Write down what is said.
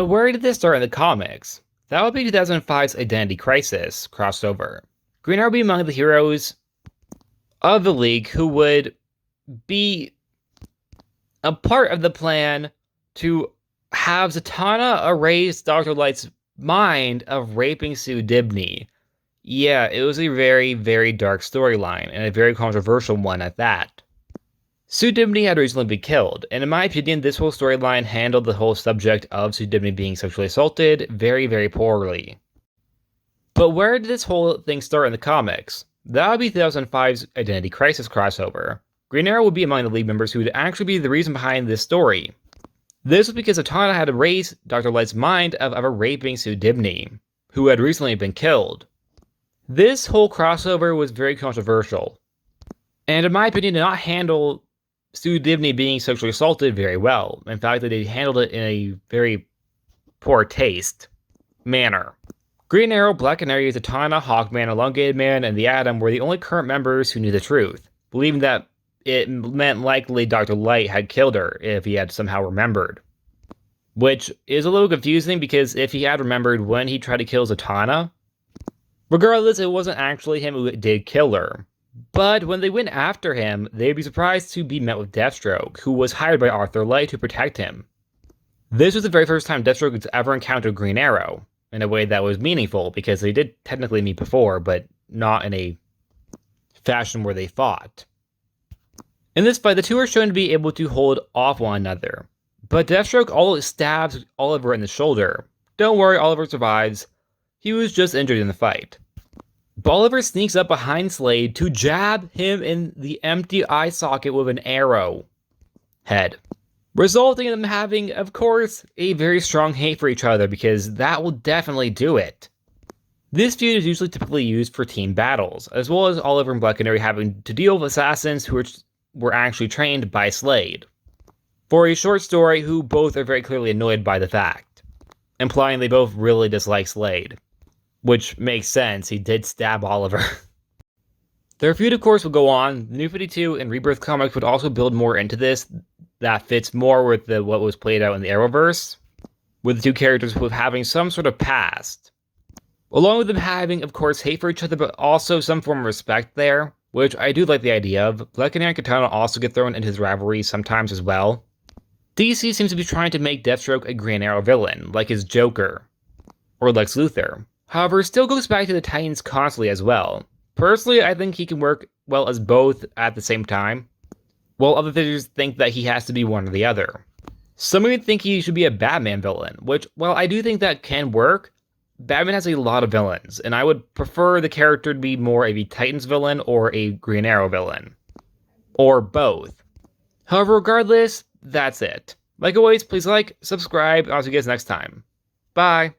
But where did this start in the comics? That would be 2005's Identity Crisis crossover. Green Arrow would be among the heroes of the League who would be a part of the plan to have Zatanna erase Dr. Light's mind of raping Sue Dibny. Yeah, it was a very, very dark storyline, and a very controversial one at that. Sue Dibny had recently been killed, and in my opinion, this whole storyline handled the whole subject of Sue Dibny being sexually assaulted very, very poorly. But where did this whole thing start in the comics? That would be 2005's Identity Crisis crossover. Green Arrow would be among the League members who would actually be the reason behind this story. This was because Zatanna had erased Dr. Light's mind of ever raping Sue Dibny, who had recently been killed. This whole crossover was very controversial, and in my opinion, did not handle Sue Dibny being sexually assaulted very well. In fact, they handled it in a very poor taste manner. Green Arrow, Black Canary, Zatanna, Hawkman, Elongated Man, and the Atom were the only current members who knew the truth, believing that it meant likely Dr. Light had killed her if he had somehow remembered. Which is a little confusing because if he had remembered when he tried to kill Zatanna, regardless, it wasn't actually him who did kill her. But when they went after him, they'd be surprised to be met with Deathstroke, who was hired by Arthur Light to protect him. This was the very first time Deathstroke had ever encountered Green Arrow, in a way that was meaningful, because they did technically meet before, but not in a fashion where they fought. In this fight, the two are shown to be able to hold off one another, but Deathstroke always stabs Oliver in the shoulder. Don't worry, Oliver survives. He was just injured in the fight. But Oliver sneaks up behind Slade to jab him in the empty eye socket with an arrow head, resulting in them having, of course, a very strong hate for each other, because that will definitely do it. This feud is usually typically used for team battles, as well as Oliver and Black Canary having to deal with assassins who were actually trained by Slade, for a short story who both are very clearly annoyed by the fact, implying they both really dislike Slade. Which makes sense, he did stab Oliver. Their feud, of course, will go on. The New 52 and Rebirth comics would also build more into this, that fits more with what was played out in the Arrowverse, with the two characters having some sort of past. Along with them having, of course, hate for each other, but also some form of respect there, which I do like the idea of. Black Canary and Katana also get thrown into his rivalry sometimes as well. DC seems to be trying to make Deathstroke a Green Arrow villain, like his Joker, or Lex Luthor. However, still goes back to the Titans constantly as well. Personally, I think he can work well as both at the same time, while other figures think that he has to be one or the other. Some even think he should be a Batman villain, which, while I do think that can work, Batman has a lot of villains, and I would prefer the character to be more of a Titans villain or a Green Arrow villain. Or both. However, regardless, that's it. Like always, please like, subscribe, and I'll see you guys next time. Bye!